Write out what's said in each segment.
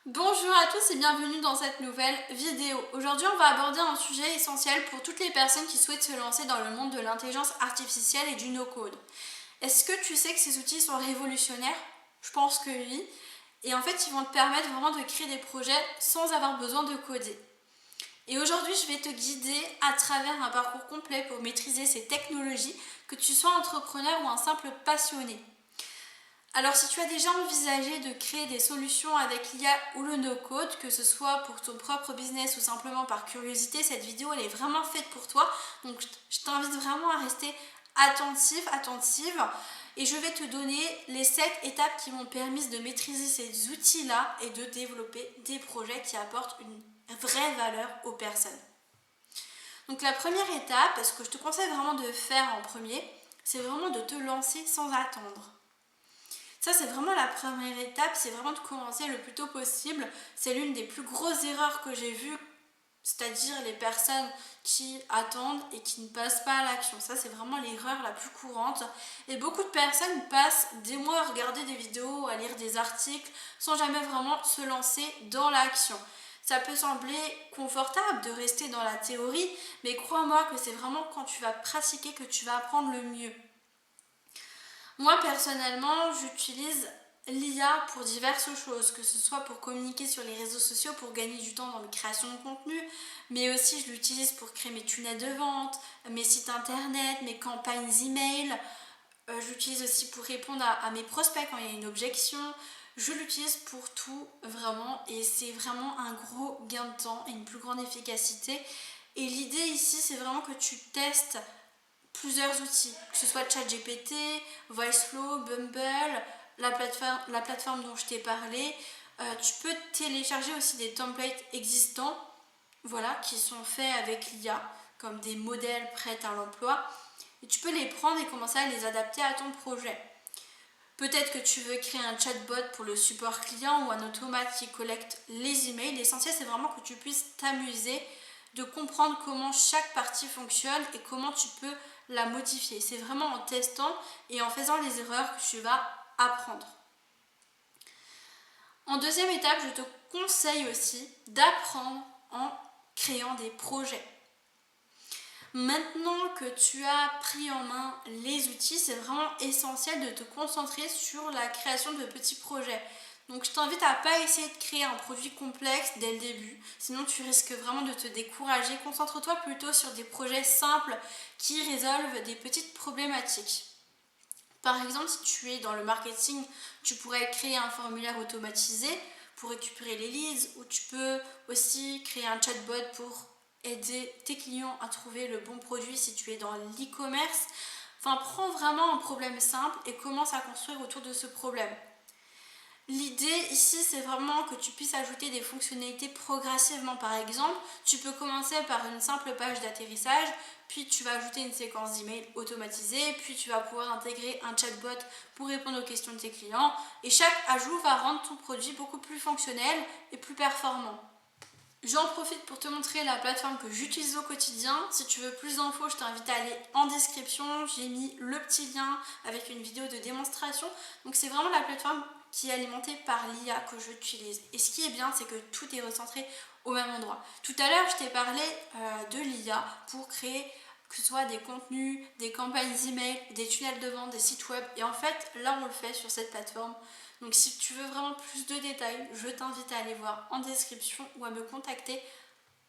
Bonjour à tous et bienvenue dans cette nouvelle vidéo. Aujourd'hui, on va aborder un sujet essentiel pour toutes les personnes qui souhaitent se lancer dans le monde de l'intelligence artificielle et du no-code. Est-ce que tu sais que ces outils sont révolutionnaires? Je pense que oui. Et en fait, ils vont te permettre vraiment de créer des projets sans avoir besoin de coder. Et aujourd'hui, je vais te guider à travers un parcours complet pour maîtriser ces technologies, que tu sois entrepreneur ou un simple passionné. Alors si tu as déjà envisagé de créer des solutions avec l'IA ou le no-code, que ce soit pour ton propre business ou simplement par curiosité, cette vidéo elle est vraiment faite pour toi. Donc je t'invite vraiment à rester attentive et je vais te donner les 7 étapes qui m'ont permis de maîtriser ces outils-là et de développer des projets qui apportent une vraie valeur aux personnes. Donc la première étape, ce que je te conseille vraiment de faire en premier, c'est vraiment de te lancer sans attendre. Ça, c'est vraiment la première étape, c'est vraiment de commencer le plus tôt possible. C'est l'une des plus grosses erreurs que j'ai vues, c'est-à-dire les personnes qui attendent et qui ne passent pas à l'action. Ça, c'est vraiment l'erreur la plus courante. Et beaucoup de personnes passent des mois à regarder des vidéos, à lire des articles, sans jamais vraiment se lancer dans l'action. Ça peut sembler confortable de rester dans la théorie, mais crois-moi que c'est vraiment quand tu vas pratiquer que tu vas apprendre le mieux. Moi personnellement, j'utilise l'IA pour diverses choses, que ce soit pour communiquer sur les réseaux sociaux, pour gagner du temps dans mes créations de contenu, mais aussi je l'utilise pour créer mes tunnels de vente, mes sites internet, mes campagnes email. J'utilise aussi pour répondre à mes prospects quand il y a une objection. Je l'utilise pour tout vraiment et c'est vraiment un gros gain de temps et une plus grande efficacité. Et l'idée ici, c'est vraiment que tu testes plusieurs outils, que ce soit ChatGPT, VoiceFlow, Bumble, la plateforme dont je t'ai parlé. Tu peux télécharger aussi des templates existants, voilà, qui sont faits avec l'IA, comme des modèles prêts à l'emploi. Et tu peux les prendre et commencer à les adapter à ton projet. Peut-être que tu veux créer un chatbot pour le support client ou un automate qui collecte les emails. L'essentiel, c'est vraiment que tu puisses t'amuser de comprendre comment chaque partie fonctionne et comment tu peux la modifier. C'est vraiment en testant et en faisant les erreurs que tu vas apprendre. En deuxième étape, je te conseille aussi d'apprendre en créant des projets. Maintenant que tu as pris en main les outils, c'est vraiment essentiel de te concentrer sur la création de petits projets. Donc je t'invite à ne pas essayer de créer un produit complexe dès le début, sinon tu risques vraiment de te décourager. Concentre-toi plutôt sur des projets simples qui résolvent des petites problématiques. Par exemple, si tu es dans le marketing, tu pourrais créer un formulaire automatisé pour récupérer les leads ou tu peux aussi créer un chatbot pour aider tes clients à trouver le bon produit si tu es dans l'e-commerce. Enfin, prends vraiment un problème simple et commence à construire autour de ce problème. L'idée ici, c'est vraiment que tu puisses ajouter des fonctionnalités progressivement. Par exemple, tu peux commencer par une simple page d'atterrissage, puis tu vas ajouter une séquence d'email automatisée, puis tu vas pouvoir intégrer un chatbot pour répondre aux questions de tes clients. Et chaque ajout va rendre ton produit beaucoup plus fonctionnel et plus performant. J'en profite pour te montrer la plateforme que j'utilise au quotidien. Si tu veux plus d'infos, je t'invite à aller en description. J'ai mis le petit lien avec une vidéo de démonstration. Donc c'est vraiment la plateforme qui est alimentée par l'IA que j'utilise. Et ce qui est bien, c'est que tout est recentré au même endroit. Tout à l'heure, je t'ai parlé de l'IA pour créer que ce soit des contenus, des campagnes email, des tunnels de vente, des sites web. Et en fait, là, on le fait sur cette plateforme. Donc si tu veux vraiment plus de détails, je t'invite à aller voir en description ou à me contacter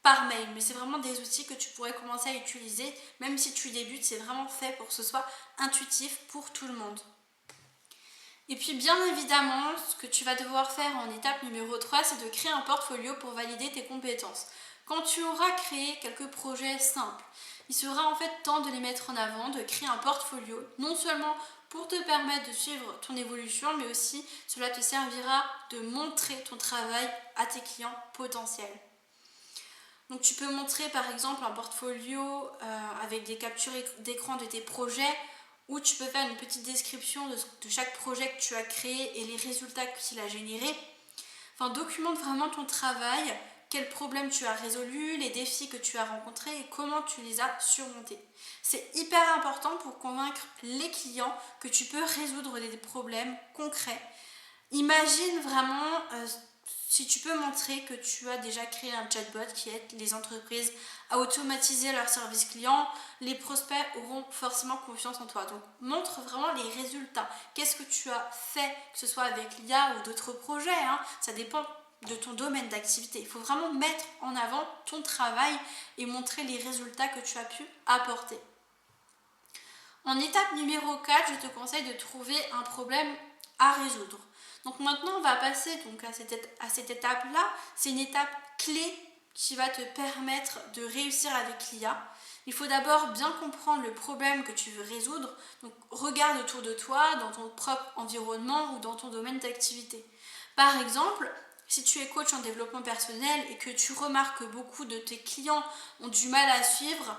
par mail. Mais c'est vraiment des outils que tu pourrais commencer à utiliser. Même si tu débutes, c'est vraiment fait pour que ce soit intuitif pour tout le monde. Et puis bien évidemment, ce que tu vas devoir faire en étape numéro 3, c'est de créer un portfolio pour valider tes compétences. Quand tu auras créé quelques projets simples, il sera en fait temps de les mettre en avant, de créer un portfolio, non seulement pour te permettre de suivre ton évolution, mais aussi cela te servira de montrer ton travail à tes clients potentiels. Donc tu peux montrer par exemple un portfolio avec des captures d'écran de tes projets, où tu peux faire une petite description de chaque projet que tu as créé et les résultats qu'il a générés. Enfin, documente vraiment ton travail, quels problèmes tu as résolus, les défis que tu as rencontrés et comment tu les as surmontés. C'est hyper important pour convaincre les clients que tu peux résoudre des problèmes concrets. Imagine vraiment si tu peux montrer que tu as déjà créé un chatbot qui aide les entreprises à automatiser leur service client, les prospects auront forcément confiance en toi. Donc montre vraiment les résultats. Qu'est-ce que tu as fait, que ce soit avec l'IA ou d'autres projets, hein, ça dépend de ton domaine d'activité. Il faut vraiment mettre en avant ton travail et montrer les résultats que tu as pu apporter. En étape numéro 4, je te conseille de trouver un problème à résoudre. Donc maintenant, on va passer donc à cette étape-là. C'est une étape clé qui va te permettre de réussir avec l'IA. Il faut d'abord bien comprendre le problème que tu veux résoudre. Donc regarde autour de toi, dans ton propre environnement ou dans ton domaine d'activité. Par exemple, si tu es coach en développement personnel et que tu remarques que beaucoup de tes clients ont du mal à suivre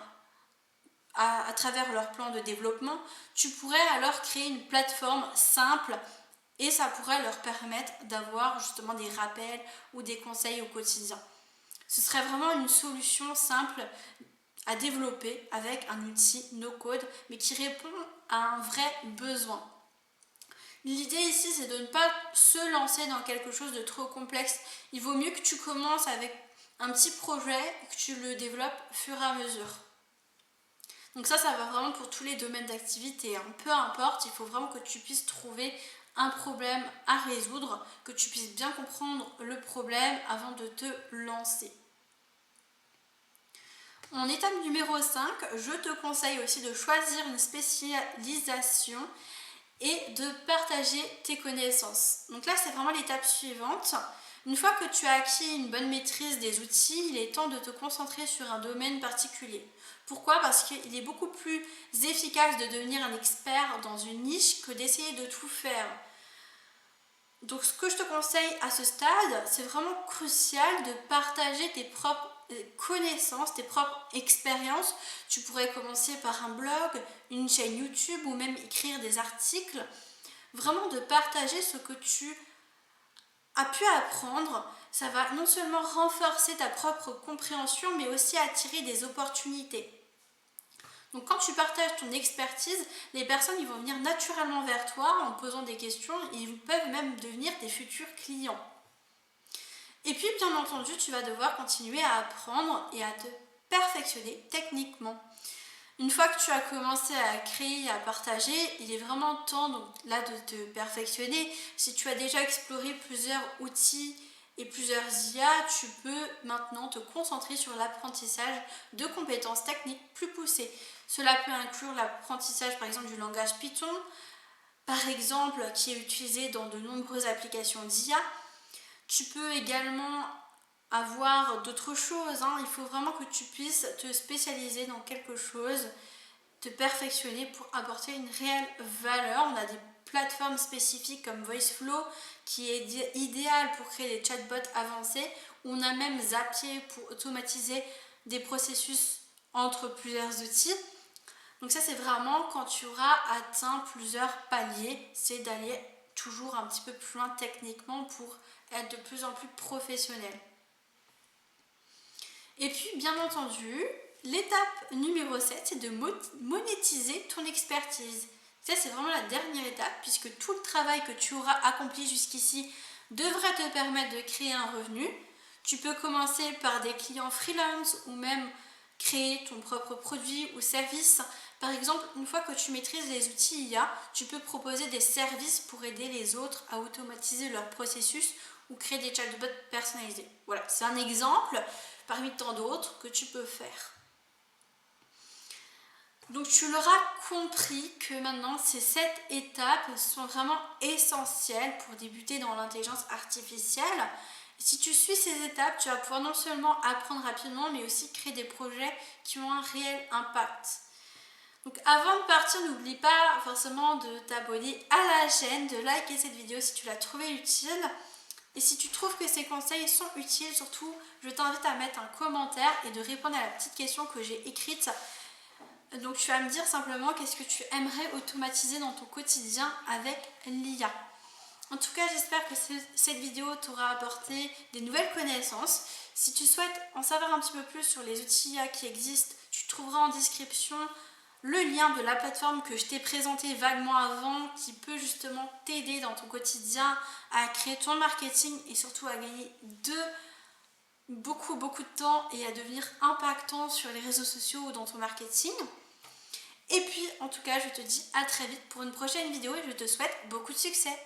à travers leur plan de développement, tu pourrais alors créer une plateforme simple et ça pourrait leur permettre d'avoir justement des rappels ou des conseils au quotidien. Ce serait vraiment une solution simple à développer avec un outil no-code, mais qui répond à un vrai besoin. L'idée ici, c'est de ne pas se lancer dans quelque chose de trop complexe. Il vaut mieux que tu commences avec un petit projet et que tu le développes au fur et à mesure. Donc ça va vraiment pour tous les domaines d'activité, hein. Peu importe, il faut vraiment que tu puisses trouver un problème à résoudre, que tu puisses bien comprendre le problème avant de te lancer. En étape numéro 5, je te conseille aussi de choisir une spécialisation et de partager tes connaissances. Donc là, c'est vraiment l'étape suivante. Une fois que tu as acquis une bonne maîtrise des outils, il est temps de te concentrer sur un domaine particulier. Pourquoi? Parce qu'il est beaucoup plus efficace de devenir un expert dans une niche que d'essayer de tout faire. Donc ce que je te conseille à ce stade, c'est vraiment crucial de partager tes propres connaissances, tes propres expériences. Tu pourrais commencer par un blog, une chaîne YouTube ou même écrire des articles. Vraiment de partager ce que tu as pu apprendre. Ça va non seulement renforcer ta propre compréhension, mais aussi attirer des opportunités. Donc quand tu partages ton expertise, les personnes ils vont venir naturellement vers toi en posant des questions et ils peuvent même devenir tes futurs clients. Et puis bien entendu, tu vas devoir continuer à apprendre et à te perfectionner techniquement. Une fois que tu as commencé à créer et à partager, il est vraiment temps donc, là de te perfectionner. Si tu as déjà exploré plusieurs outils et plusieurs IA, tu peux maintenant te concentrer sur l'apprentissage de compétences techniques plus poussées. Cela peut inclure l'apprentissage par exemple du langage Python, par exemple qui est utilisé dans de nombreuses applications d'IA. Tu peux également avoir d'autres choses, hein. Il faut vraiment que tu puisses te spécialiser dans quelque chose, te perfectionner pour apporter une réelle valeur. On a des plateformes spécifiques comme VoiceFlow qui est idéal pour créer des chatbots avancés. On a même Zapier pour automatiser des processus entre plusieurs outils. Donc ça c'est vraiment quand tu auras atteint plusieurs paliers, c'est d'aller toujours un petit peu plus loin techniquement pour être de plus en plus professionnel. Et puis bien entendu, l'étape numéro 7, c'est de monétiser ton expertise. Ça c'est vraiment la dernière étape puisque tout le travail que tu auras accompli jusqu'ici devrait te permettre de créer un revenu. Tu peux commencer par des clients freelance ou même créer ton propre produit ou service. Par exemple, une fois que tu maîtrises les outils IA, tu peux proposer des services pour aider les autres à automatiser leur processus ou créer des chatbots personnalisés. Voilà, c'est un exemple parmi tant d'autres que tu peux faire. Donc tu l'auras compris que maintenant ces 7 étapes sont vraiment essentielles pour débuter dans l'intelligence artificielle. Si tu suis ces étapes, tu vas pouvoir non seulement apprendre rapidement, mais aussi créer des projets qui ont un réel impact. Donc avant de partir, n'oublie pas forcément de t'abonner à la chaîne, de liker cette vidéo si tu l'as trouvée utile. Et si tu trouves que ces conseils sont utiles, surtout, je t'invite à mettre un commentaire et de répondre à la petite question que j'ai écrite. Donc tu vas me dire simplement qu'est-ce que tu aimerais automatiser dans ton quotidien avec l'IA. En tout cas, j'espère que cette vidéo t'aura apporté des nouvelles connaissances. Si tu souhaites en savoir un petit peu plus sur les outils IA qui existent, tu trouveras en description le lien de la plateforme que je t'ai présenté vaguement avant, qui peut justement t'aider dans ton quotidien à créer ton marketing et surtout à gagner beaucoup de temps et à devenir impactant sur les réseaux sociaux ou dans ton marketing. Et puis en tout cas je te dis à très vite pour une prochaine vidéo et je te souhaite beaucoup de succès.